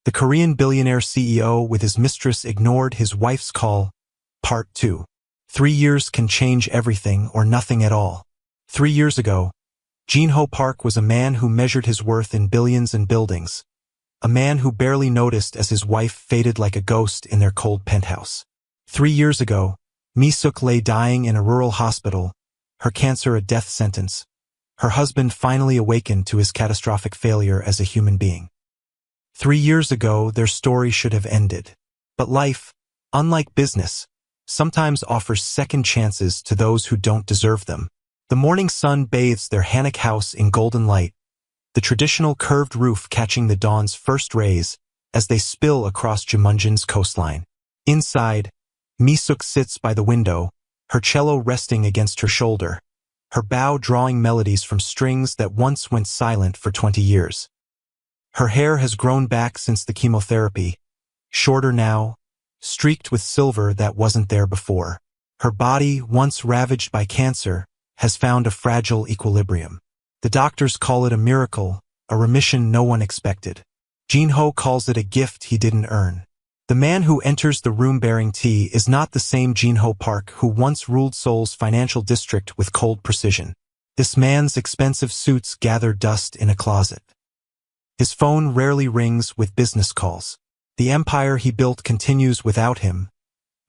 The Korean billionaire CEO with his mistress ignored his wife's call. Part 2. 3 years can change everything or nothing at all. 3 years ago, Jin-ho Park was a man who measured his worth in billions and buildings. A man who barely noticed as his wife faded like a ghost in their cold penthouse. 3 years ago, Mi-suk lay dying in a rural hospital, her cancer a death sentence. Her husband finally awakened to his catastrophic failure as a human being. 3 years ago, their story should have ended. But life, unlike business, sometimes offers second chances to those who don't deserve them. The morning sun bathes their Hanok house in golden light, the traditional curved roof catching the dawn's first rays as they spill across Jumunjin's coastline. Inside, Mi-suk sits by the window, her cello resting against her shoulder, her bow drawing melodies from strings that once went silent for 20 years. Her hair has grown back since the chemotherapy, shorter now, streaked with silver that wasn't there before. Her body, once ravaged by cancer, has found a fragile equilibrium. The doctors call it a miracle, a remission no one expected. Jin-ho calls it a gift he didn't earn. The man who enters the room bearing tea is not the same Jin-ho Park who once ruled Seoul's financial district with cold precision. This man's expensive suits gather dust in a closet. His phone rarely rings with business calls. The empire he built continues without him,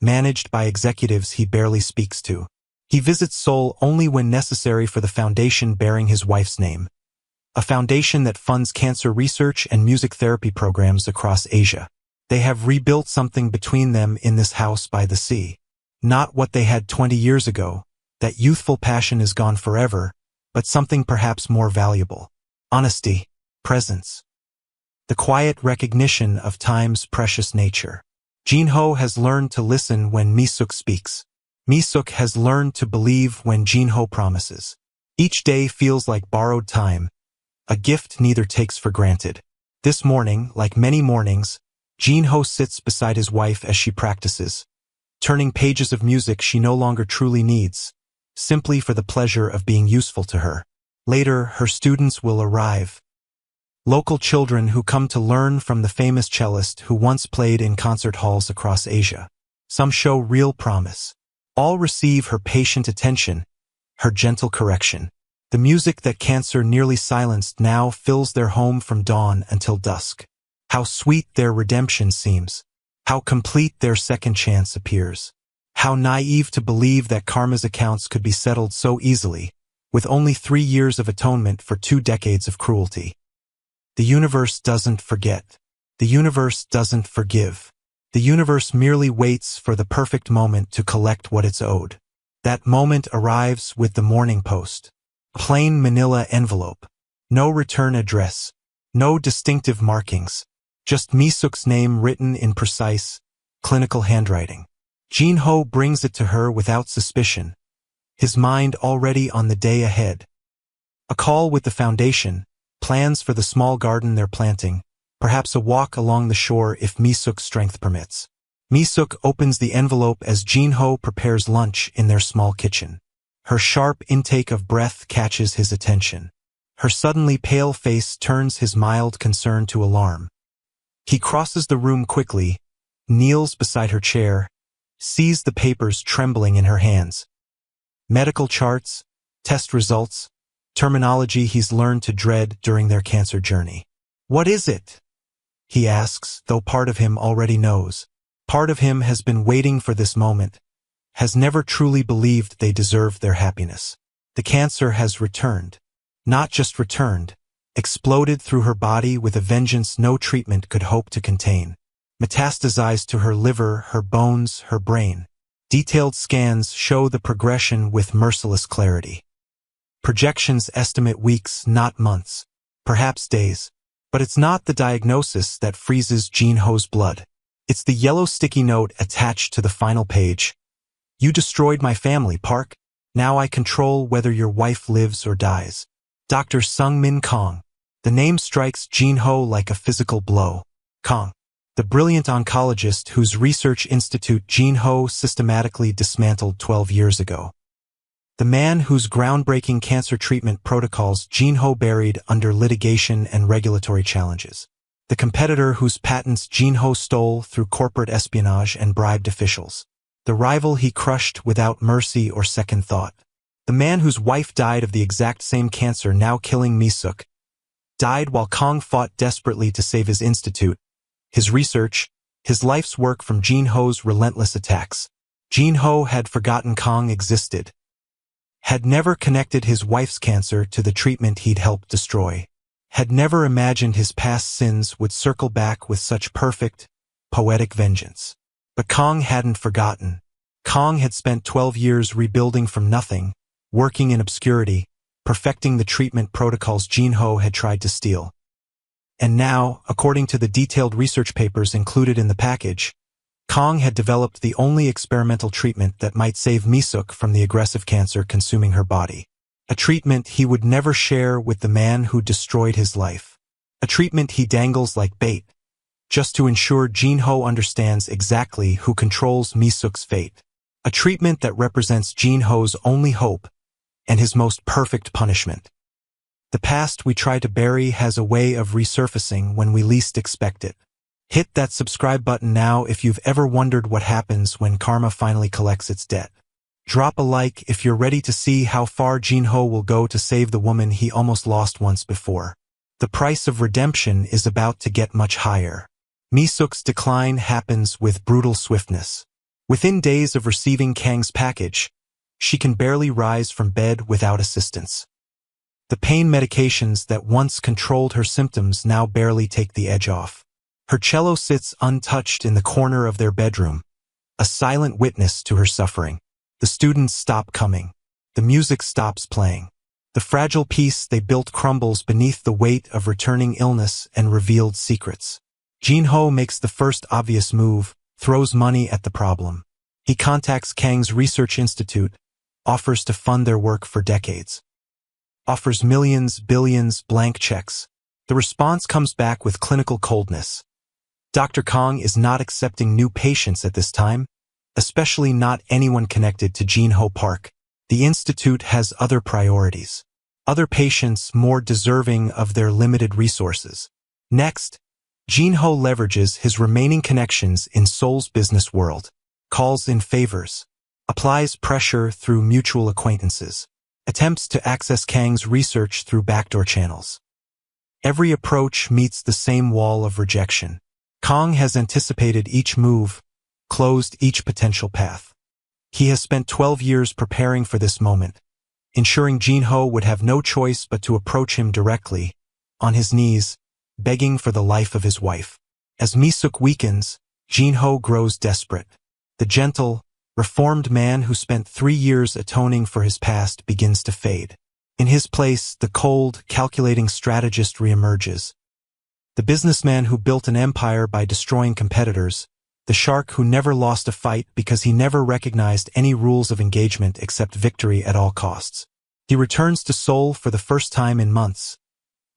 managed by executives he barely speaks to. He visits Seoul only when necessary for the foundation bearing his wife's name, a foundation that funds cancer research and music therapy programs across Asia. They have rebuilt something between them in this house by the sea. Not what they had 20 years ago, that youthful passion is gone forever, but something perhaps more valuable. Honesty, presence. The quiet recognition of time's precious nature. Jin-ho has learned to listen when Mi-suk speaks. Mi-suk has learned to believe when Jin-ho promises. Each day feels like borrowed time, a gift neither takes for granted. This morning, like many mornings, Jin-ho sits beside his wife as she practices, turning pages of music she no longer truly needs, simply for the pleasure of being useful to her. Later, her students will arrive. Local children who come to learn from the famous cellist who once played in concert halls across Asia. Some show real promise. All receive her patient attention, her gentle correction. The music that cancer nearly silenced now fills their home from dawn until dusk. How sweet their redemption seems. How complete their second chance appears. How naive to believe that karma's accounts could be settled so easily, with only 3 years of atonement for 2 decades of cruelty. The universe doesn't forget. The universe doesn't forgive. The universe merely waits for the perfect moment to collect what it's owed. That moment arrives with the morning post. A plain manila envelope. No return address. No distinctive markings. Just Mi-suk's name written in precise, clinical handwriting. Jin-ho brings it to her without suspicion, his mind already on the day ahead. A call with the foundation, plans for the small garden they're planting, perhaps a walk along the shore if Mi-suk's strength permits. Mi-suk opens the envelope as Jin-ho prepares lunch in their small kitchen. Her sharp intake of breath catches his attention. Her suddenly pale face turns his mild concern to alarm. He crosses the room quickly, kneels beside her chair, sees the papers trembling in her hands. Medical charts, test results, terminology he's learned to dread during their cancer journey. "What is it?" he asks, though part of him already knows. Part of him has been waiting for this moment, has never truly believed they deserved their happiness. The cancer has returned. Not just returned, exploded through her body with a vengeance no treatment could hope to contain. Metastasized to her liver, her bones, her brain. Detailed scans show the progression with merciless clarity. Projections estimate weeks, not months. Perhaps days. But it's not the diagnosis that freezes Jin-ho's blood. It's the yellow sticky note attached to the final page. "You destroyed my family, Park. Now I control whether your wife lives or dies. Dr. Sung-min Kong." The name strikes Jin-ho like a physical blow. Kong, the brilliant oncologist whose research institute Jin-ho systematically dismantled 12 years ago. The man whose groundbreaking cancer treatment protocols Jin-ho buried under litigation and regulatory challenges. the competitor whose patents Jinho stole through corporate espionage and bribed officials, the rival he crushed without mercy or second thought, the man whose wife died of the exact same cancer now killing Misuk, died while Kong fought desperately to save his institute, his research, his life's work from Jinho's relentless attacks. Jinho had forgotten Kong existed, had never connected his wife's cancer to the treatment he'd helped destroy, had never imagined his past sins would circle back with such perfect, poetic vengeance. But Kong hadn't forgotten. Kong had spent 12 years rebuilding from nothing, working in obscurity, perfecting the treatment protocols Jinho had tried to steal. And now, according to the detailed research papers included in the package, Kong had developed the only experimental treatment that might save Misuk from the aggressive cancer consuming her body. A treatment he would never share with the man who destroyed his life. A treatment he dangles like bait, just to ensure Jinho understands exactly who controls Misuk's fate. A treatment that represents Jinho's only hope and his most perfect punishment. The past we try to bury has a way of resurfacing when we least expect it. Hit that subscribe button now if you've ever wondered what happens when karma finally collects its debt. Drop a like if you're ready to see how far Jinho will go to save the woman he almost lost once before. The price of redemption is about to get much higher. Misuk's decline happens with brutal swiftness. Within days of receiving Kang's package, she can barely rise from bed without assistance. The pain medications that once controlled her symptoms now barely take the edge off. Her cello sits untouched in the corner of their bedroom, a silent witness to her suffering. The students stop coming. The music stops playing. The fragile peace they built crumbles beneath the weight of returning illness and revealed secrets. Jinho makes the first obvious move, throws money at the problem. He contacts Kang's research institute, offers to fund their work for decades. Offers millions, billions, blank checks. The response comes back with clinical coldness. Dr. Kong is not accepting new patients at this time, especially not anyone connected to Jinho Park. The institute has other priorities. Other patients more deserving of their limited resources. Next, Jinho leverages his remaining connections in Seoul's business world, calls in favors, applies pressure through mutual acquaintances, attempts to access Kang's research through backdoor channels. Every approach meets the same wall of rejection. Kong has anticipated each move, closed each potential path. He has spent 12 years preparing for this moment, ensuring Jinho would have no choice but to approach him directly, on his knees, begging for the life of his wife. As Misuk weakens, Jinho grows desperate. The gentle, reformed man who spent 3 years atoning for his past begins to fade. In his place, the cold, calculating strategist reemerges. The businessman who built an empire by destroying competitors, the shark who never lost a fight because he never recognized any rules of engagement except victory at all costs. He returns to Seoul for the first time in months,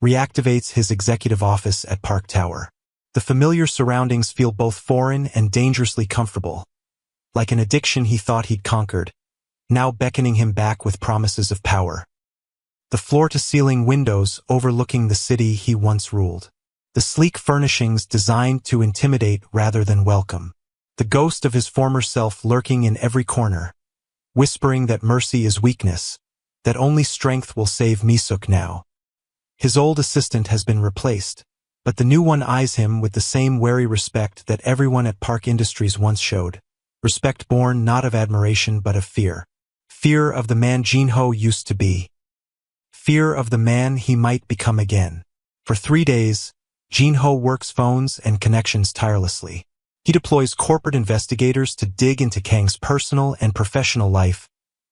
reactivates his executive office at Park Tower. The familiar surroundings feel both foreign and dangerously comfortable, like an addiction he thought he'd conquered, now beckoning him back with promises of power. The floor-to-ceiling windows overlooking the city he once ruled. The sleek furnishings designed to intimidate rather than welcome. The ghost of his former self lurking in every corner, whispering that mercy is weakness, that only strength will save Misuk now. His old assistant has been replaced, but the new one eyes him with the same wary respect that everyone at Park Industries once showed. Respect born not of admiration but of fear. Fear of the man Jinho used to be. Fear of the man he might become again. For 3 days, Jinho works phones and connections tirelessly. He deploys corporate investigators to dig into Kang's personal and professional life,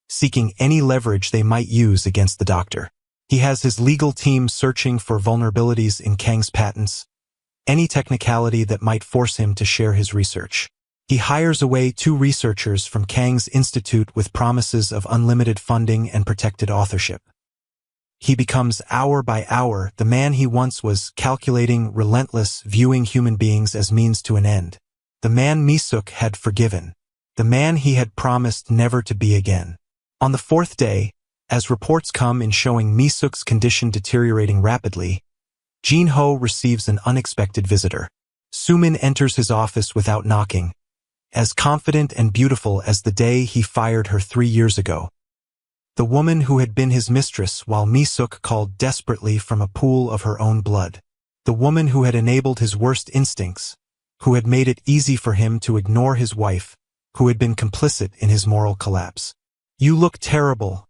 seeking any leverage they might use against the doctor. He has his legal team searching for vulnerabilities in Kang's patents, any technicality that might force him to share his research. He hires away 2 researchers from Kang's institute with promises of unlimited funding and protected authorship. He becomes hour by hour the man he once was, calculating, relentless, viewing human beings as means to an end. The man Misuk had forgiven. The man he had promised never to be again. On the 4th day, as reports come in showing Misuk's condition deteriorating rapidly, Jin-ho receives an unexpected visitor. Sumin enters his office without knocking, as confident and beautiful as the day he fired her 3 years ago. The woman who had been his mistress while Mi-suk called desperately from a pool of her own blood. The woman who had enabled his worst instincts, who had made it easy for him to ignore his wife, who had been complicit in his moral collapse. "You look terrible,"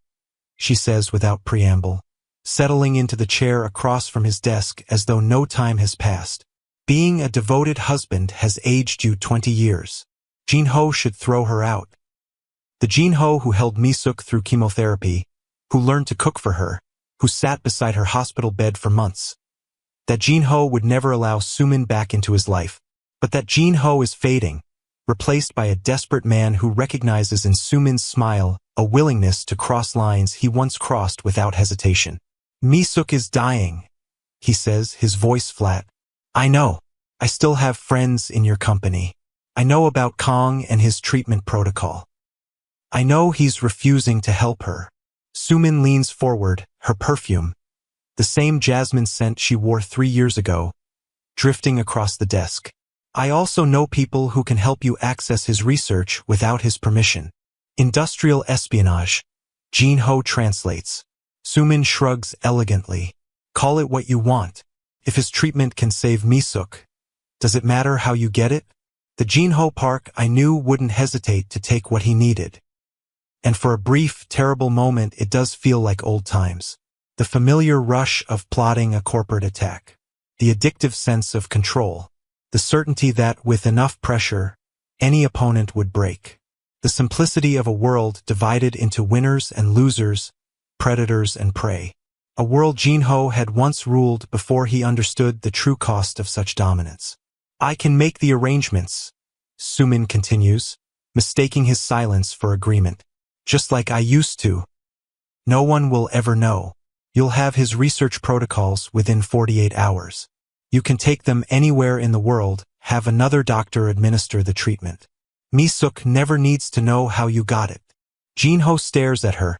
she says without preamble, settling into the chair across from his desk as though no time has passed. "Being a devoted husband has aged you 20 years. Jin-ho should throw her out." The Jin-ho who held Mi-suk through chemotherapy, who learned to cook for her, who sat beside her hospital bed for months. That Jin-ho would never allow Sumin back into his life. But that Jin-ho is fading, replaced by a desperate man who recognizes in Sumin's smile a willingness to cross lines he once crossed without hesitation. "Mi-suk is dying," he says, his voice flat. "I know. I still have friends in your company. I know about Kong and his treatment protocol. I know he's refusing to help her." Sumin leans forward, her perfume, the same jasmine scent she wore 3 years ago, drifting across the desk. "I also know people who can help you access his research without his permission." Industrial espionage. Jin-ho translates. Sumin shrugs elegantly. "Call it what you want. If his treatment can save Mi-suk, does it matter how you get it?" The Jin-ho Park I knew wouldn't hesitate to take what he needed. And for a brief, terrible moment it does feel like old times. The familiar rush of plotting a corporate attack. The addictive sense of control. The certainty that, with enough pressure, any opponent would break. The simplicity of a world divided into winners and losers, predators and prey. A world Jin-ho had once ruled before he understood the true cost of such dominance. "I can make the arrangements," Sumin continues, mistaking his silence for agreement. "Just like I used to. No one will ever know. You'll have his research protocols within 48 hours. You can take them anywhere in the world, have another doctor administer the treatment. Mi-suk never needs to know how you got it." Jin-ho stares at her,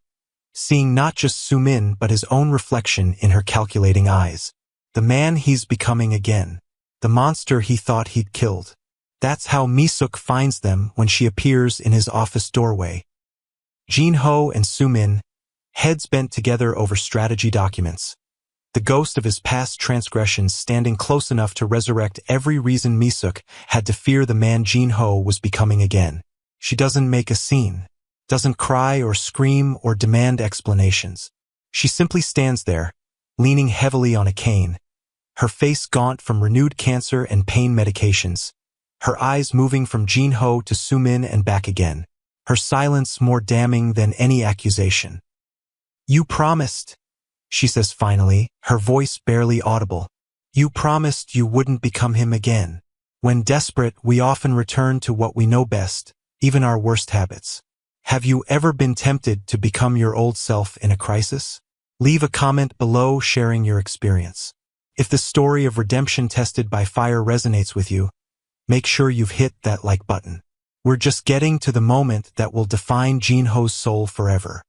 seeing not just Sumin but his own reflection in her calculating eyes. The man he's becoming again. The monster he thought he'd killed. That's how Mi-suk finds them when she appears in his office doorway. Jin-ho and Sumin, heads bent together over strategy documents. The ghost of his past transgressions standing close enough to resurrect every reason Mi-suk had to fear the man Jin-ho was becoming again. She doesn't make a scene, doesn't cry or scream or demand explanations. She simply stands there, leaning heavily on a cane, her face gaunt from renewed cancer and pain medications, her eyes moving from Jin-ho to Sumin and back again, her silence more damning than any accusation. "You promised," she says finally, her voice barely audible. "You promised you wouldn't become him again. When desperate, we often return to what we know best, even our worst habits. Have you ever been tempted to become your old self in a crisis? Leave a comment below sharing your experience. If the story of redemption tested by fire resonates with you, make sure you've hit that like button. We're just getting to the moment that will define Jin-ho's soul forever."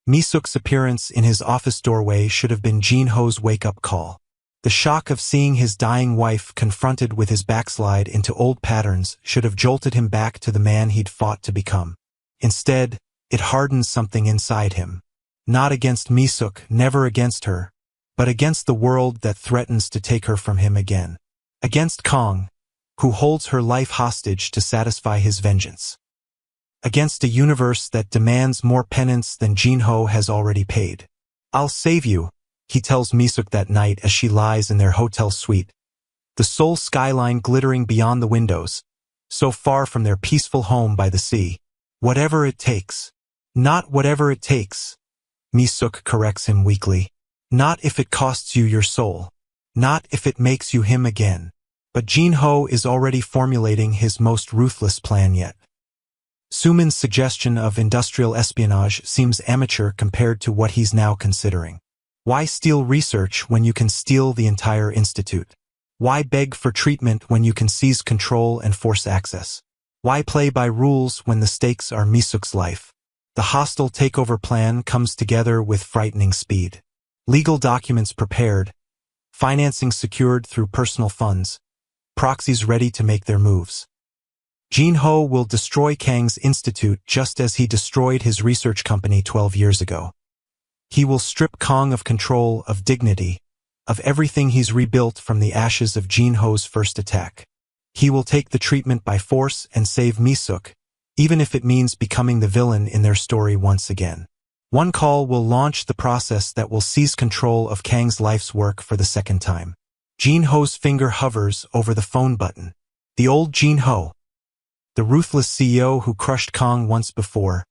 Mi-suk's appearance in his office doorway should have been Jin-ho's wake-up call. The shock of seeing his dying wife confronted with his backslide into old patterns should have jolted him back to the man he'd fought to become. Instead, it hardens something inside him. Not against Mi-suk, never against her, but against the world that threatens to take her from him again. Against Kong, who holds her life hostage to satisfy his vengeance. Against a universe that demands more penance than Jin-ho has already paid. "I'll save you," he tells Mi-suk that night as she lies in their hotel suite, the Seoul skyline glittering beyond the windows, so far from their peaceful home by the sea. "Whatever it takes." "Not whatever it takes," Mi-suk corrects him weakly. "Not if it costs you your soul. Not if it makes you him again." But Jin-ho is already formulating his most ruthless plan yet. Sumin's suggestion of industrial espionage seems amateur compared to what he's now considering. Why steal research when you can steal the entire institute? Why beg for treatment when you can seize control and force access? Why play by rules when the stakes are Mi-suk's life? The hostile takeover plan comes together with frightening speed. Legal documents prepared, financing secured through personal funds, proxies ready to make their moves. Jin-ho will destroy Kang's institute just as he destroyed his research company 12 years ago. He will strip Kang of control, of dignity, of everything he's rebuilt from the ashes of Jin-ho's first attack. He will take the treatment by force and save Misuk, even if it means becoming the villain in their story once again. One call will launch the process that will seize control of Kang's life's work for the second time. Jin-ho's finger hovers over the phone button. The old Jin-ho, the ruthless CEO who crushed Kang once before,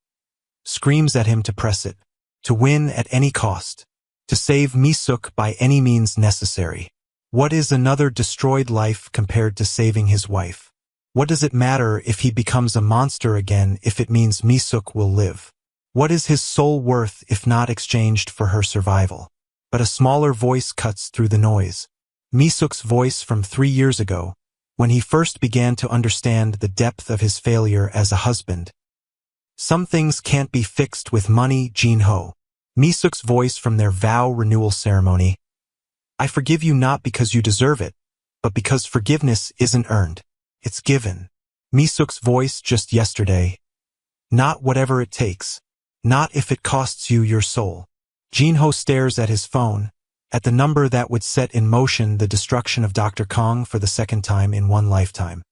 screams at him to press it, to win at any cost, to save Misuk by any means necessary. What is another destroyed life compared to saving his wife? What does it matter if he becomes a monster again if it means Misuk will live? What is his soul worth if not exchanged for her survival? But a smaller voice cuts through the noise. Misuk's voice from 3 years ago, when he first began to understand the depth of his failure as a husband. Some things can't be fixed with money, Jin-ho. Misuk's voice from their vow renewal ceremony. I forgive you not because you deserve it, but because forgiveness isn't earned. It's given. Misuk's voice just yesterday. Not whatever it takes. Not if it costs you your soul. Jin-ho stares at his phone, at the number that would set in motion the destruction of Dr. Kang for the second time in one lifetime.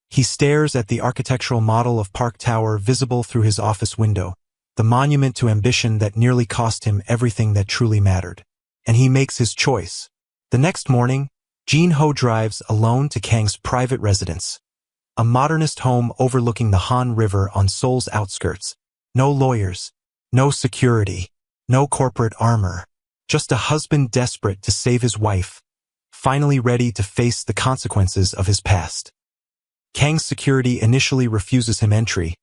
He stares at the architectural model of Park Tower visible through his office window, the monument to ambition that nearly cost him everything that truly mattered. And he makes his choice. The next morning, Jin-ho drives alone to Kang's private residence, a modernist home overlooking the Han River on Seoul's outskirts. No lawyers, no security, no corporate armor, just a husband desperate to save his wife, finally ready to face the consequences of his past. Kang's security initially refuses him entry,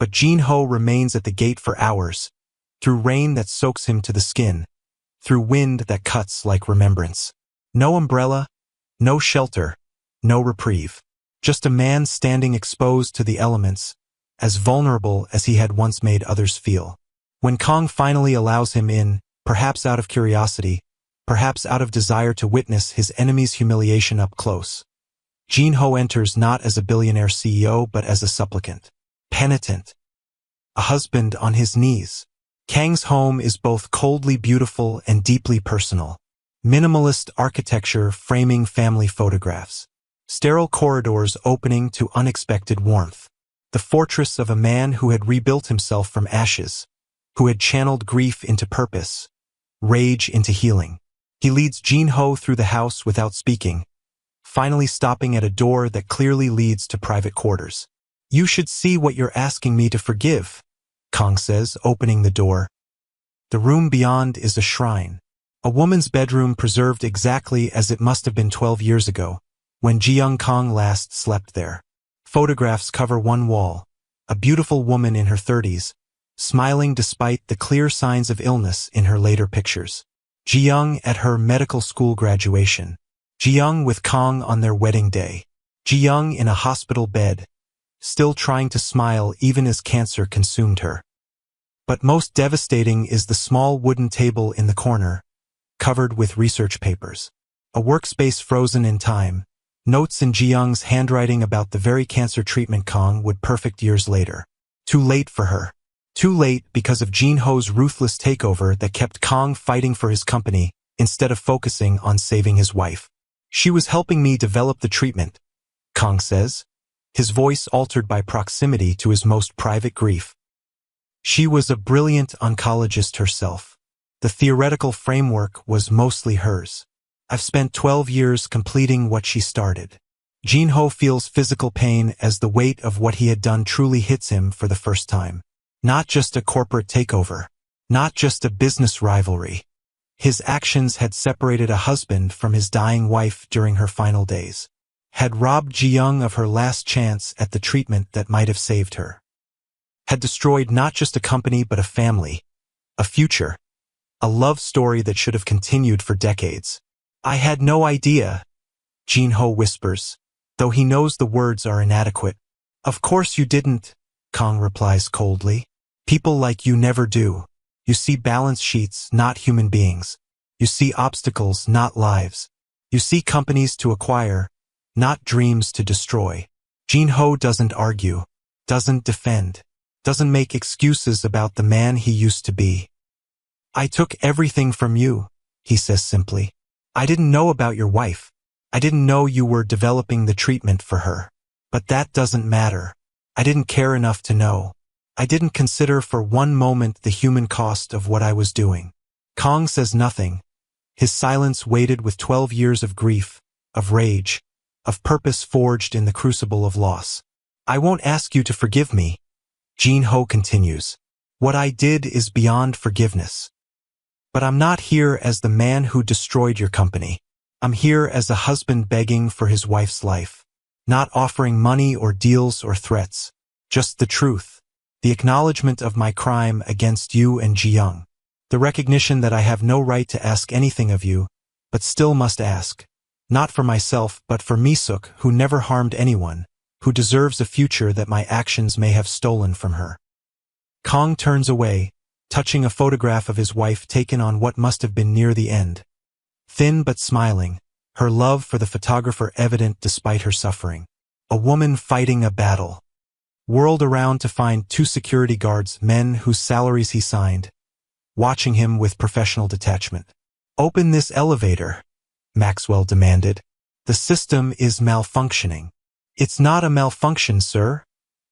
but Jin-ho remains at the gate for hours, through rain that soaks him to the skin, through wind that cuts like remembrance. No umbrella, no shelter, no reprieve. Just a man standing exposed to the elements, as vulnerable as he had once made others feel. When Kang finally allows him in, perhaps out of curiosity, perhaps out of desire to witness his enemy's humiliation up close, Jin-ho enters not as a billionaire CEO but as a supplicant, penitent, a husband on his knees. Kang's home is both coldly beautiful and deeply personal. Minimalist architecture framing family photographs. Sterile corridors opening to unexpected warmth. The fortress of a man who had rebuilt himself from ashes, who had channeled grief into purpose, rage into healing. He leads Jin-ho through the house without speaking, finally stopping at a door that clearly leads to private quarters. You should see what you're asking me to forgive, Kang says, opening the door. The room beyond is a shrine, a woman's bedroom preserved exactly as it must have been 12 years ago, when Jeong Kang last slept there. Photographs cover one wall, a beautiful woman in her 30s, smiling despite the clear signs of illness in her later pictures. Jeong at her medical school graduation. Jeong with Kang on their wedding day. Jeong in a hospital bed, still trying to smile even as cancer consumed her. But most devastating is the small wooden table in the corner, covered with research papers. A workspace frozen in time, notes in Jeong's handwriting about the very cancer treatment Kang would perfect years later. Too late for her. Too late because of Jin-ho's ruthless takeover that kept Kang fighting for his company instead of focusing on saving his wife. She was helping me develop the treatment, Kang says, his voice altered by proximity to his most private grief. She was a brilliant oncologist herself. The theoretical framework was mostly hers. I've spent 12 years completing what she started. Jin-ho feels physical pain as the weight of what he had done truly hits him for the first time. Not just a corporate takeover. Not just a business rivalry. His actions had separated a husband from his dying wife during her final days. Had robbed Jeong of her last chance at the treatment that might have saved her. Had destroyed not just a company but a family, a future, a love story that should have continued for decades. I had no idea, Jin-ho whispers, though he knows the words are inadequate. Of course you didn't, Kang replies coldly. People like you never do. You see balance sheets, not human beings. You see obstacles, not lives. You see companies to acquire, not dreams to destroy. Jin-ho doesn't argue, doesn't defend, doesn't make excuses about the man he used to be. I took everything from you, he says simply. I didn't know about your wife. I didn't know you were developing the treatment for her. But that doesn't matter. I didn't care enough to know. I didn't consider for one moment the human cost of what I was doing. Kong says nothing. His silence weighted with 12 years of grief, of rage, of purpose forged in the crucible of loss. I won't ask you to forgive me, Jin-ho continues. What I did is beyond forgiveness. But I'm not here as the man who destroyed your company. I'm here as a husband begging for his wife's life. Not offering money or deals or threats. Just the truth. The acknowledgement of my crime against you and Ji-young. The recognition that I have no right to ask anything of you, but still must ask. Not for myself, but for Misuk, who never harmed anyone, who deserves a future that my actions may have stolen from her. Kong turns away, touching a photograph of his wife taken on what must have been near the end. Thin but smiling, her love for the photographer evident despite her suffering. A woman fighting a battle. Whirled around to find 2 security guards, men whose salaries he signed, watching him with professional detachment. Open this elevator, Maxwell demanded. The system is malfunctioning. It's not a malfunction, sir,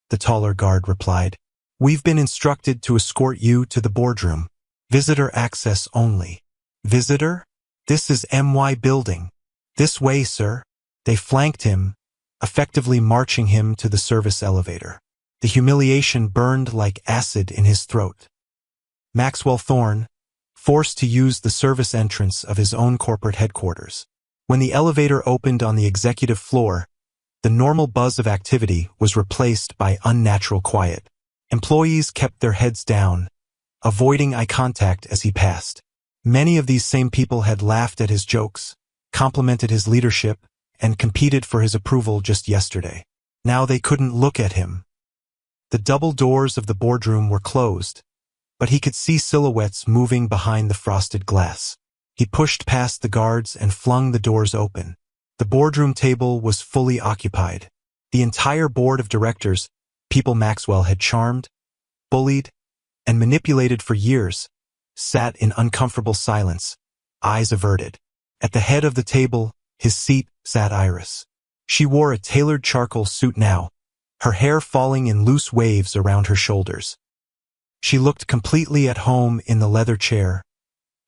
the taller guard replied. We've been instructed to escort you to the boardroom. Visitor access only. Visitor? This is MY building. This way, sir. They flanked him, effectively marching him to the service elevator. The humiliation burned like acid in his throat. Maxwell Thorne, forced to use the service entrance of his own corporate headquarters. When the elevator opened on the executive floor, the normal buzz of activity was replaced by unnatural quiet. Employees kept their heads down, avoiding eye contact as he passed. Many of these same people had laughed at his jokes, complimented his leadership, and competed for his approval just yesterday. Now they couldn't look at him. The double doors of the boardroom were closed, but he could see silhouettes moving behind the frosted glass. He pushed past the guards and flung the doors open. The boardroom table was fully occupied. The entire board of directors, people Maxwell had charmed, bullied, and manipulated for years, sat in uncomfortable silence, eyes averted. At the head of the table, his seat, sat Iris. She wore a tailored charcoal suit now, her hair falling in loose waves around her shoulders. She looked completely at home in the leather chair,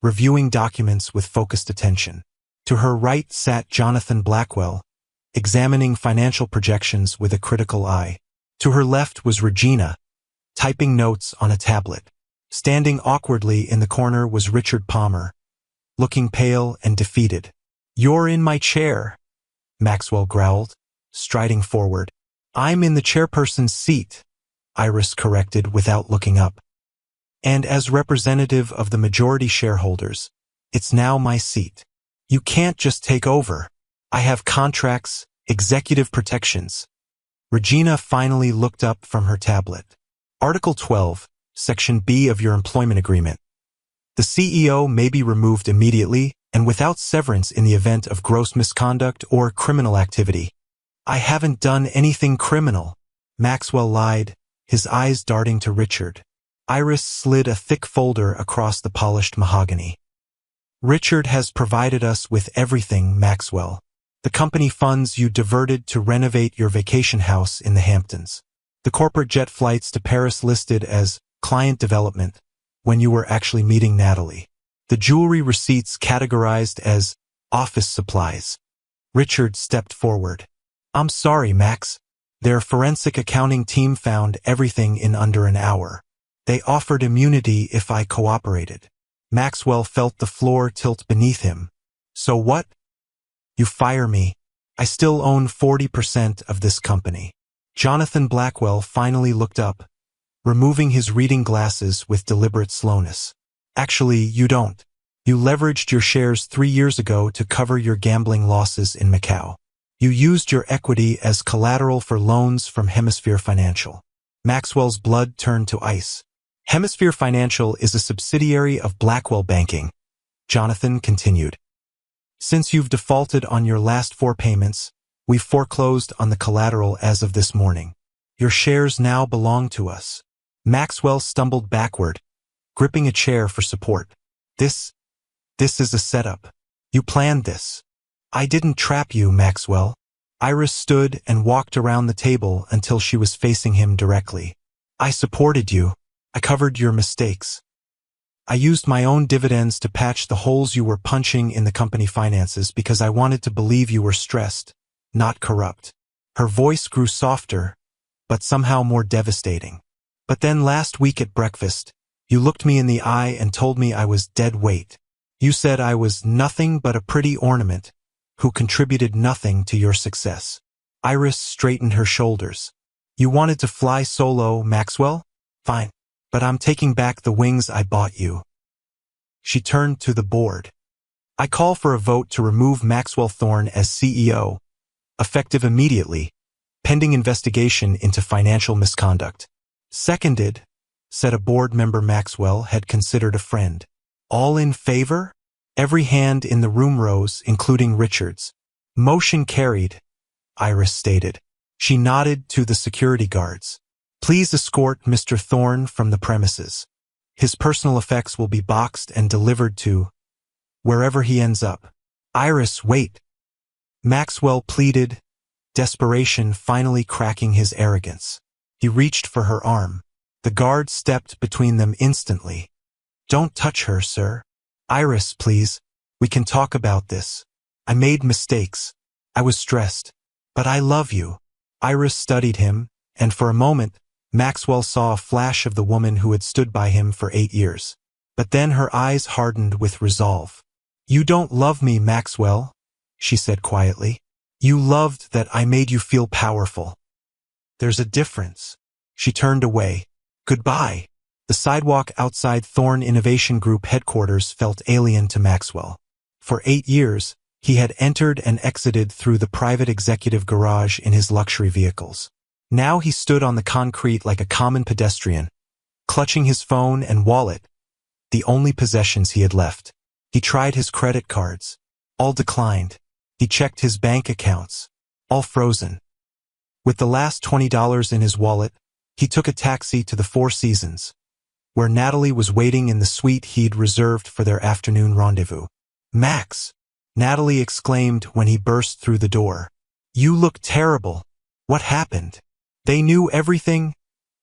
reviewing documents with focused attention. To her right sat Jonathan Blackwell, examining financial projections with a critical eye. To her left was Regina, typing notes on a tablet. Standing awkwardly in the corner was Richard Palmer, looking pale and defeated. "You're in my chair," Maxwell growled, striding forward. "I'm in the chairperson's seat," Iris corrected without looking up. "And as representative of the majority shareholders, it's now my seat. You can't just take over. I have contracts, executive protections." Regina finally looked up from her tablet. Article 12, Section B of your employment agreement. The CEO may be removed immediately and without severance in the event of gross misconduct or criminal activity. "I haven't done anything criminal," Maxwell lied, his eyes darting to Richard. Iris slid a thick folder across the polished mahogany. "Richard has provided us with everything, Maxwell. The company funds you diverted to renovate your vacation house in the Hamptons. The corporate jet flights to Paris listed as client development when you were actually meeting Natalie. The jewelry receipts categorized as office supplies." Richard stepped forward. "I'm sorry, Max. Their forensic accounting team found everything in under an hour. They offered immunity if I cooperated." Maxwell felt the floor tilt beneath him. "So what? You fire me. I still own 40% of this company." Jonathan Blackwell finally looked up, removing his reading glasses with deliberate slowness. "Actually, you don't. You leveraged your shares 3 years ago to cover your gambling losses in Macau. You used your equity as collateral for loans from Hemisphere Financial." Maxwell's blood turned to ice. Hemisphere Financial is a subsidiary of Blackwell Banking, Jonathan continued. Since you've defaulted on your last 4 payments, we've foreclosed on the collateral as of this morning. Your shares now belong to us. Maxwell stumbled backward, gripping a chair for support. This is a setup. You planned this. I didn't trap you, Maxwell. Iris stood and walked around the table until she was facing him directly. I supported you. I covered your mistakes. I used my own dividends to patch the holes you were punching in the company finances because I wanted to believe you were stressed, not corrupt. Her voice grew softer, but somehow more devastating. But then last week at breakfast, you looked me in the eye and told me I was dead weight. You said I was nothing but a pretty ornament who contributed nothing to your success. Iris straightened her shoulders. You wanted to fly solo, Maxwell? Fine. But I'm taking back the wings I bought you. She turned to the board. I call for a vote to remove Maxwell Thorne as CEO, effective immediately, pending investigation into financial misconduct. Seconded, said a board member Maxwell had considered a friend. All in favor? Every hand in the room rose, including Richard's. Motion carried, Iris stated. She nodded to the security guards. Please escort Mr. Thorne from the premises. His personal effects will be boxed and delivered to wherever he ends up. Iris, wait. Maxwell pleaded, desperation finally cracking his arrogance. He reached for her arm. The guard stepped between them instantly. Don't touch her, sir. Iris, please. We can talk about this. I made mistakes. I was stressed. But I love you. Iris studied him, and for a moment, Maxwell saw a flash of the woman who had stood by him for 8 years. But then her eyes hardened with resolve. You don't love me, Maxwell, she said quietly. You loved that I made you feel powerful. There's a difference. She turned away. Goodbye. The sidewalk outside Thorne Innovation Group headquarters felt alien to Maxwell. For 8 years, he had entered and exited through the private executive garage in his luxury vehicles. Now he stood on the concrete like a common pedestrian, clutching his phone and wallet, the only possessions he had left. He tried his credit cards. All declined. He checked his bank accounts. All frozen. With the last $20 in his wallet, he took a taxi to the Four Seasons, where Natalie was waiting in the suite he'd reserved for their afternoon rendezvous. Max, Natalie exclaimed when he burst through the door. You look terrible. What happened? They knew everything?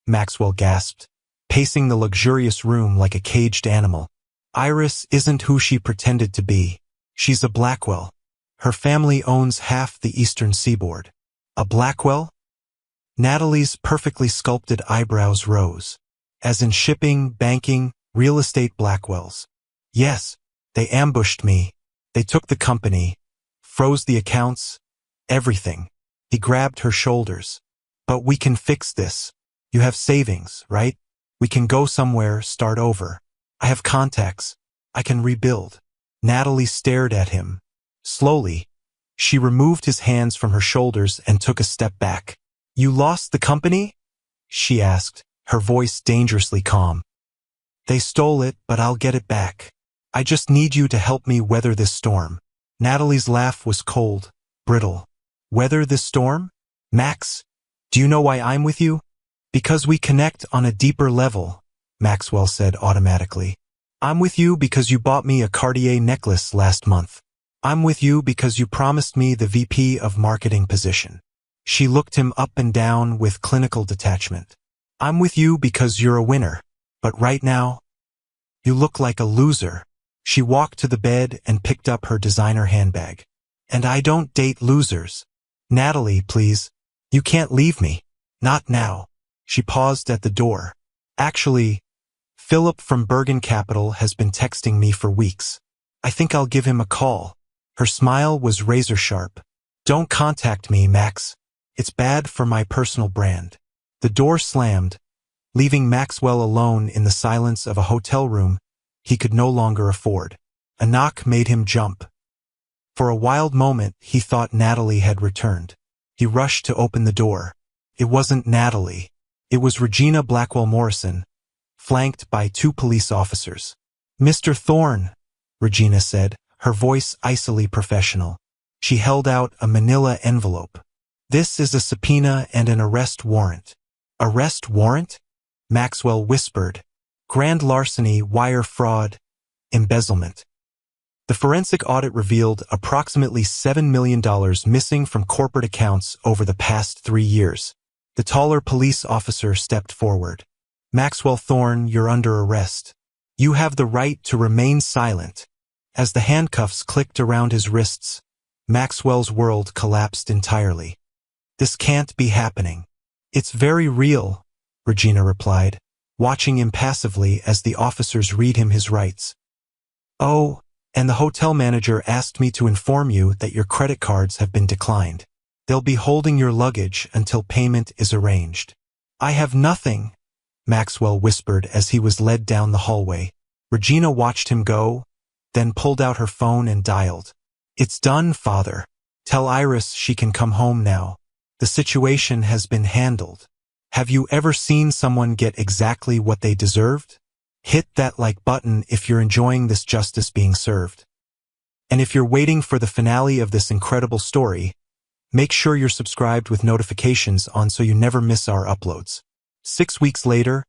Maxwell gasped, pacing the luxurious room like a caged animal. Iris isn't who she pretended to be. She's a Blackwell. Her family owns half the eastern seaboard. A Blackwell? Natalie's perfectly sculpted eyebrows rose. As in shipping, banking, real estate Blackwells. Yes, they ambushed me. They took the company, froze the accounts, everything. He grabbed her shoulders. But we can fix this. You have savings, right? We can go somewhere, start over. I have contacts. I can rebuild. Natalie stared at him. Slowly, she removed his hands from her shoulders and took a step back. You lost the company? She asked, her voice dangerously calm. They stole it, but I'll get it back. I just need you to help me weather this storm. Natalie's laugh was cold, brittle. Weather this storm? Max, do you know why I'm with you? Because we connect on a deeper level, Maxwell said automatically. I'm with you because you bought me a Cartier necklace last month. I'm with you because you promised me the VP of marketing position. She looked him up and down with clinical detachment. I'm with you because you're a winner. But right now, you look like a loser. She walked to the bed and picked up her designer handbag. And I don't date losers. Natalie, please. You can't leave me. Not now. She paused at the door. Actually, Philip from Bergen Capital has been texting me for weeks. I think I'll give him a call. Her smile was razor sharp. Don't contact me, Max. It's bad for my personal brand. The door slammed, leaving Maxwell alone in the silence of a hotel room he could no longer afford. A knock made him jump. For a wild moment, he thought Natalie had returned. He rushed to open the door. It wasn't Natalie. It was Regina Blackwell Morrison, flanked by 2 police officers. Mr. Thorne, Regina said, her voice icily professional. She held out a manila envelope. This is a subpoena and an arrest warrant. Arrest warrant? Maxwell whispered. Grand larceny, wire fraud, embezzlement. The forensic audit revealed approximately $7 million missing from corporate accounts over the past 3 years. The taller police officer stepped forward. Maxwell Thorne, you're under arrest. You have the right to remain silent. As the handcuffs clicked around his wrists, Maxwell's world collapsed entirely. This can't be happening. It's very real, Regina replied, watching impassively as the officers read him his rights. Oh, and the hotel manager asked me to inform you that your credit cards have been declined. They'll be holding your luggage until payment is arranged. I have nothing, Maxwell whispered as he was led down the hallway. Regina watched him go, then pulled out her phone and dialed. It's done, Father. Tell Iris she can come home now. The situation has been handled. Have you ever seen someone get exactly what they deserved? Hit that like button if you're enjoying this justice being served. And if you're waiting for the finale of this incredible story, make sure you're subscribed with notifications on so you never miss our uploads. 6 weeks later,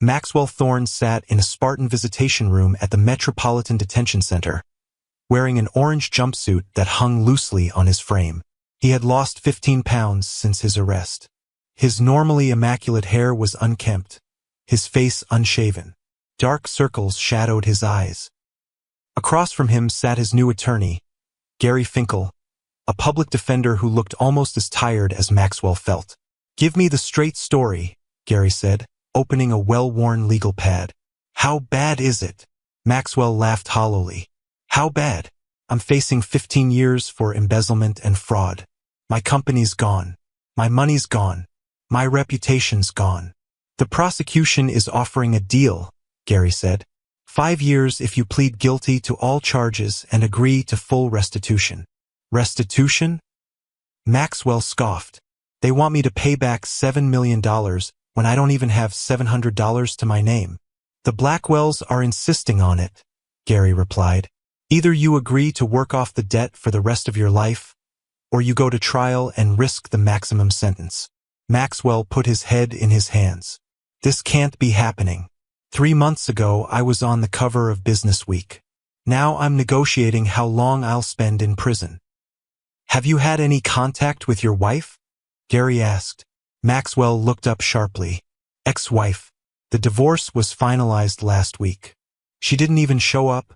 Maxwell Thorne sat in a Spartan visitation room at the Metropolitan Detention Center, wearing an orange jumpsuit that hung loosely on his frame. He had lost 15 pounds since his arrest. His normally immaculate hair was unkempt, his face unshaven. Dark circles shadowed his eyes. Across from him sat his new attorney, Gary Finkel, a public defender who looked almost as tired as Maxwell felt. Give me the straight story, Gary said, opening a well-worn legal pad. How bad is it? Maxwell laughed hollowly. How bad? I'm facing 15 years for embezzlement and fraud. My company's gone. My money's gone. My reputation's gone. The prosecution is offering a deal, Gary said. 5 years if you plead guilty to all charges and agree to full restitution. Restitution? Maxwell scoffed. They want me to pay back $7 million when I don't even have $700 to my name. The Blackwells are insisting on it, Gary replied. Either you agree to work off the debt for the rest of your life, or you go to trial and risk the maximum sentence. Maxwell put his head in his hands. This can't be happening. 3 months ago, I was on the cover of Business Week. Now I'm negotiating how long I'll spend in prison. Have you had any contact with your wife? Gary asked. Maxwell looked up sharply. Ex-wife. The divorce was finalized last week. She didn't even show up,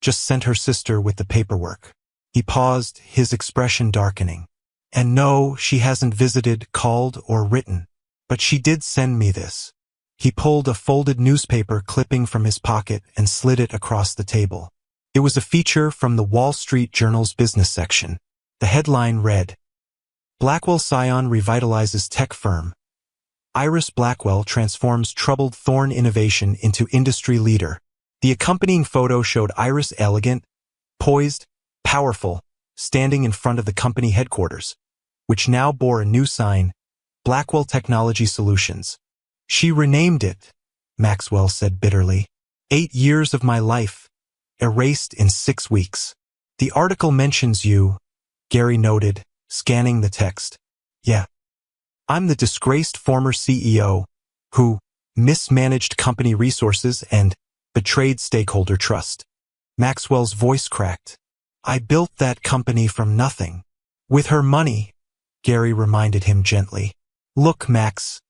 just sent her sister with the paperwork. He paused, his expression darkening. And no, she hasn't visited, called, or written. But she did send me this. He pulled a folded newspaper clipping from his pocket and slid it across the table. It was a feature from the Wall Street Journal's business section. The headline read, Blackwell Scion revitalizes tech firm. Iris Blackwell transforms troubled Thorne innovation into industry leader. The accompanying photo showed Iris elegant, poised, powerful, standing in front of the company headquarters, which now bore a new sign, Blackwell Technology Solutions. She renamed it, Maxwell said bitterly. 8 years of my life, erased in 6 weeks. The article mentions you, Gary noted, scanning the text. Yeah. I'm the disgraced former CEO who mismanaged company resources and betrayed stakeholder trust. Maxwell's voice cracked. I built that company from nothing. With her money, Gary reminded him gently. Look, Max,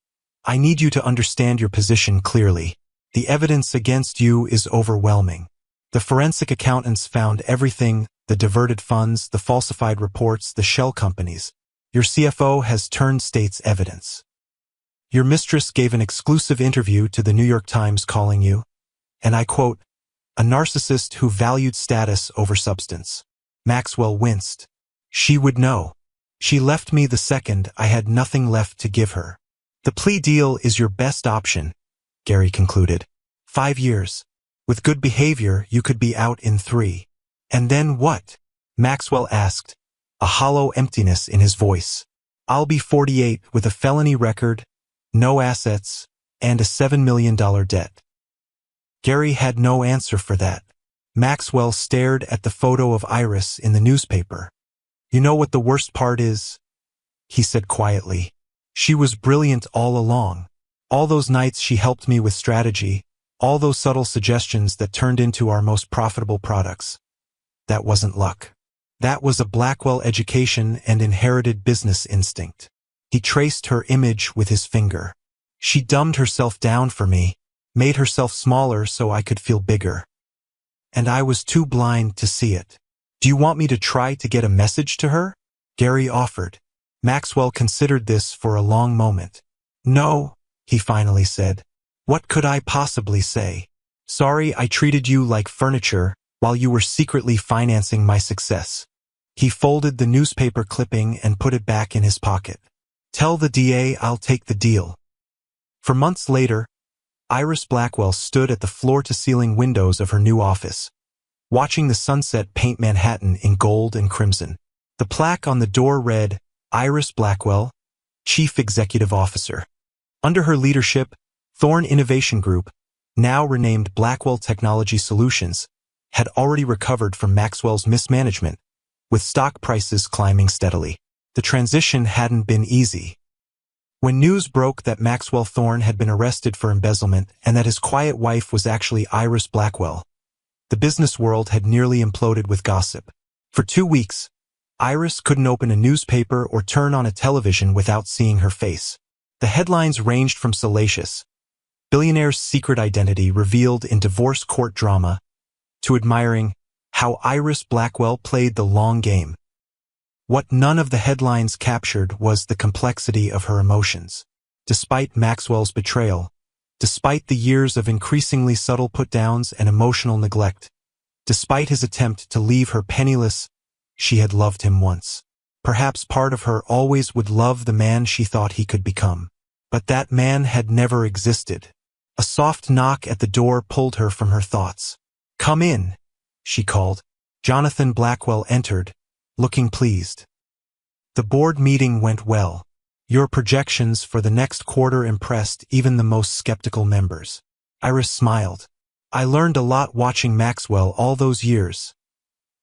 I need you to understand your position clearly. The evidence against you is overwhelming. The forensic accountants found everything, the diverted funds, the falsified reports, the shell companies. Your CFO has turned state's evidence. Your mistress gave an exclusive interview to the New York Times calling you, and I quote, a narcissist who valued status over substance. Maxwell winced. She would know. She left me the second I had nothing left to give her. The plea deal is your best option, Gary concluded. 5 years. With good behavior, you could be out in 3. And then what? Maxwell asked, a hollow emptiness in his voice. I'll be 48 with a felony record, no assets, and a $7 million debt. Gary had no answer for that. Maxwell stared at the photo of Iris in the newspaper. "You know what the worst part is?" he said quietly. "She was brilliant all along. All those nights she helped me with strategy, all those subtle suggestions that turned into our most profitable products. That wasn't luck. That was a Blackwell education and inherited business instinct." He traced her image with his finger. "She dumbed herself down for me, made herself smaller so I could feel bigger. And I was too blind to see it. Do you want me to try to get a message to her?" Gary offered. Maxwell considered this for a long moment. "No," he finally said. "What could I possibly say? Sorry I treated you like furniture while you were secretly financing my success." He folded the newspaper clipping and put it back in his pocket. "Tell the DA I'll take the deal." For months later, Iris Blackwell stood at the floor-to-ceiling windows of her new office, watching the sunset paint Manhattan in gold and crimson. The plaque on the door read, "Iris Blackwell, Chief Executive Officer." Under her leadership, Thorne Innovation Group, now renamed Blackwell Technology Solutions, had already recovered from Maxwell's mismanagement, with stock prices climbing steadily. The transition hadn't been easy. When news broke that Maxwell Thorne had been arrested for embezzlement and that his quiet wife was actually Iris Blackwell, the business world had nearly imploded with gossip. For 2 weeks, Iris couldn't open a newspaper or turn on a television without seeing her face. The headlines ranged from salacious, "Billionaire's secret identity revealed in divorce court drama," to admiring how Iris Blackwell played the long game. What none of the headlines captured was the complexity of her emotions. Despite Maxwell's betrayal, despite the years of increasingly subtle put-downs and emotional neglect, despite his attempt to leave her penniless, she had loved him once. Perhaps part of her always would love the man she thought he could become. But that man had never existed. A soft knock at the door pulled her from her thoughts. "Come in," she called. Jonathan Blackwell entered, looking pleased. "The board meeting went well. Your projections for the next quarter impressed even the most skeptical members." Iris smiled. "I learned a lot watching Maxwell all those years.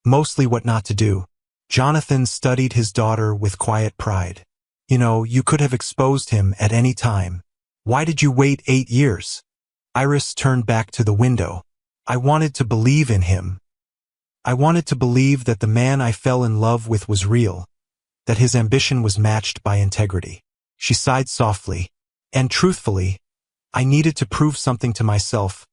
Mostly what not to do." Jonathan studied his daughter with quiet pride. "You know, you could have exposed him at any time. Why did you wait 8 years? Iris turned back to the window. "I wanted to believe in him. I wanted to believe that the man I fell in love with was real, that his ambition was matched by integrity." She sighed softly. "And truthfully, I needed to prove something to myself,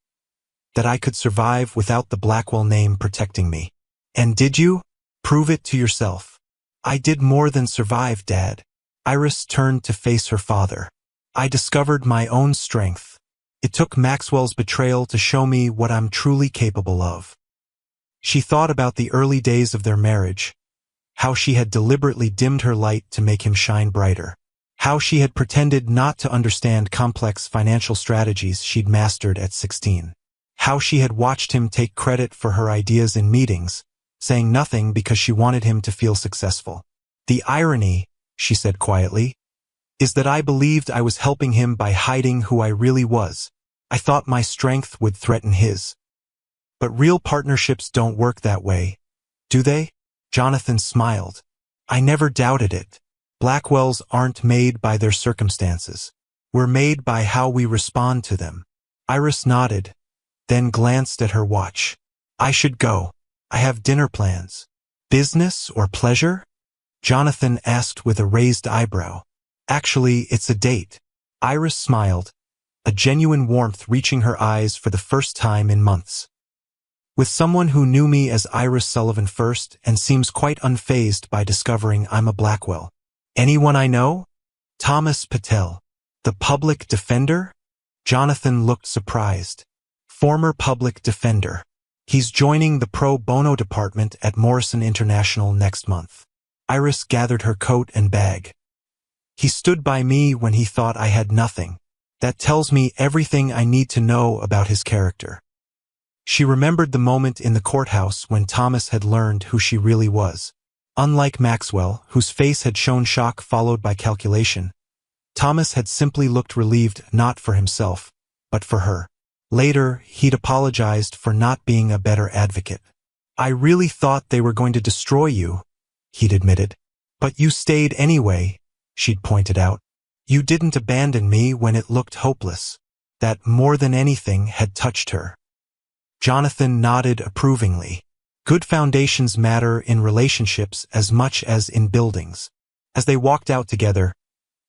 that I could survive without the Blackwell name protecting me." "And did you? Prove it to yourself." "I did more than survive, Dad." Iris turned to face her father. "I discovered my own strength. It took Maxwell's betrayal to show me what I'm truly capable of." She thought about the early days of their marriage, how she had deliberately dimmed her light to make him shine brighter, how she had pretended not to understand complex financial strategies she'd mastered at 16, how she had watched him take credit for her ideas in meetings, saying nothing because she wanted him to feel successful. "The irony," she said quietly, "is that I believed I was helping him by hiding who I really was. I thought my strength would threaten his. But real partnerships don't work that way, do they?" Jonathan smiled. "I never doubted it. Blackwells aren't made by their circumstances. We're made by how we respond to them." Iris nodded, then glanced at her watch. "I should go. I have dinner plans." "Business or pleasure?" Jonathan asked with a raised eyebrow. "Actually, it's a date." Iris smiled, a genuine warmth reaching her eyes for the first time in months. "With someone who knew me as Iris Sullivan first and seems quite unfazed by discovering I'm a Blackwell." "Anyone I know?" "Thomas Patel." "The public defender?" Jonathan looked surprised. "Former public defender. He's joining the pro bono department at Morrison International next month." Iris gathered her coat and bag. "He stood by me when he thought I had nothing. That tells me everything I need to know about his character." She remembered the moment in the courthouse when Thomas had learned who she really was. Unlike Maxwell, whose face had shown shock followed by calculation, Thomas had simply looked relieved not for himself, but for her. Later, he'd apologized for not being a better advocate. I really thought they were going to destroy you, he'd admitted. But you stayed anyway, she'd pointed out. You didn't abandon me when it looked hopeless. That, more than anything, had touched her. Jonathan nodded approvingly. Good foundations matter in relationships as much as in buildings. As they walked out together,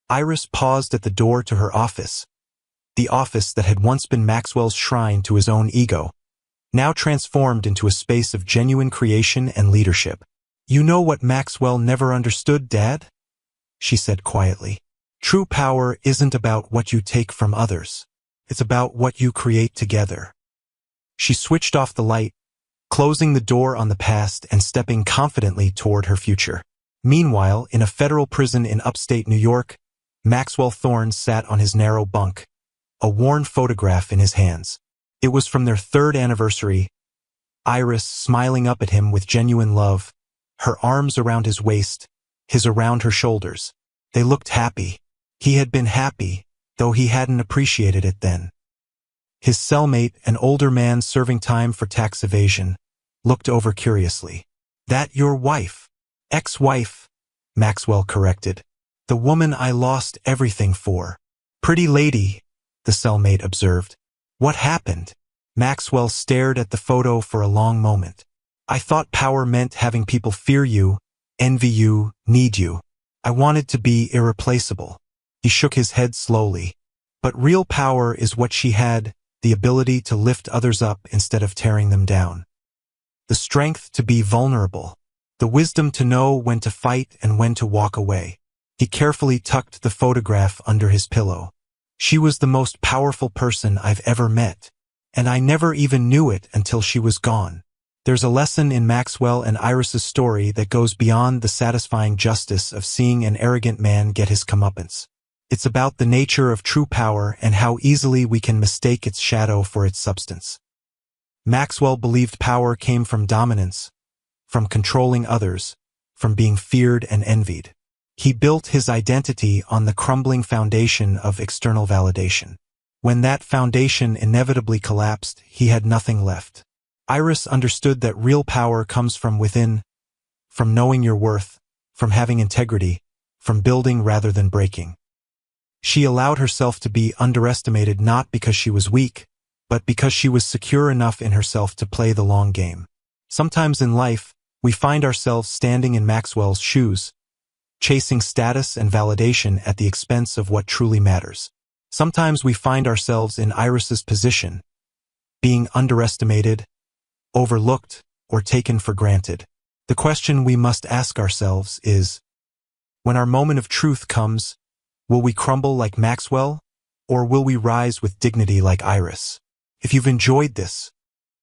Iris paused at the door to her office. The office that had once been Maxwell's shrine to his own ego, now transformed into a space of genuine creation and leadership. You know what Maxwell never understood, Dad? She said quietly. True power isn't about what you take from others. It's about what you create together. She switched off the light, closing the door on the past and stepping confidently toward her future. Meanwhile, in a federal prison in upstate New York, Maxwell Thorne sat on his narrow bunk, a worn photograph in his hands. It was from their 3rd anniversary. Iris smiling up at him with genuine love, her arms around his waist, his around her shoulders. They looked happy. He had been happy, though he hadn't appreciated it then. His cellmate, an older man serving time for tax evasion, looked over curiously. That your wife? Ex-wife, Maxwell corrected. The woman I lost everything for. Pretty lady, the cellmate observed. What happened? Maxwell stared at the photo for a long moment. I thought power meant having people fear you, envy you, need you. I wanted to be irreplaceable. He shook his head slowly. But real power is what she had, the ability to lift others up instead of tearing them down. The strength to be vulnerable. The wisdom to know when to fight and when to walk away. He carefully tucked the photograph under his pillow. She was the most powerful person I've ever met. And I never even knew it until she was gone. There's a lesson in Maxwell and Iris's story that goes beyond the satisfying justice of seeing an arrogant man get his comeuppance. It's about the nature of true power and how easily we can mistake its shadow for its substance. Maxwell believed power came from dominance, from controlling others, from being feared and envied. He built his identity on the crumbling foundation of external validation. When that foundation inevitably collapsed, he had nothing left. Iris understood that real power comes from within, from knowing your worth, from having integrity, from building rather than breaking. She allowed herself to be underestimated not because she was weak, but because she was secure enough in herself to play the long game. Sometimes in life, we find ourselves standing in Maxwell's shoes, chasing status and validation at the expense of what truly matters. Sometimes we find ourselves in Iris's position, being underestimated, overlooked, or taken for granted. The question we must ask ourselves is, when our moment of truth comes, will we crumble like Maxwell, or will we rise with dignity like Iris? If you've enjoyed this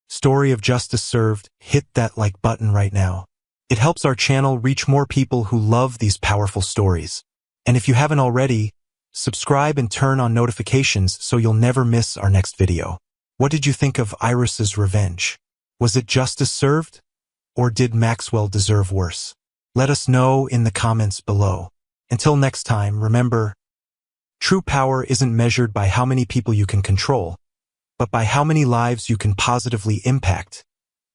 story of justice served, hit that like button right now. It helps our channel reach more people who love these powerful stories. And if you haven't already, subscribe and turn on notifications so you'll never miss our next video. What did you think of Iris's revenge? Was it justice served? Or did Maxwell deserve worse? Let us know in the comments below. Until next time, remember, true power isn't measured by how many people you can control, but by how many lives you can positively impact,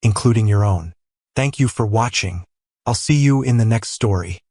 including your own. Thank you for watching. I'll see you in the next story.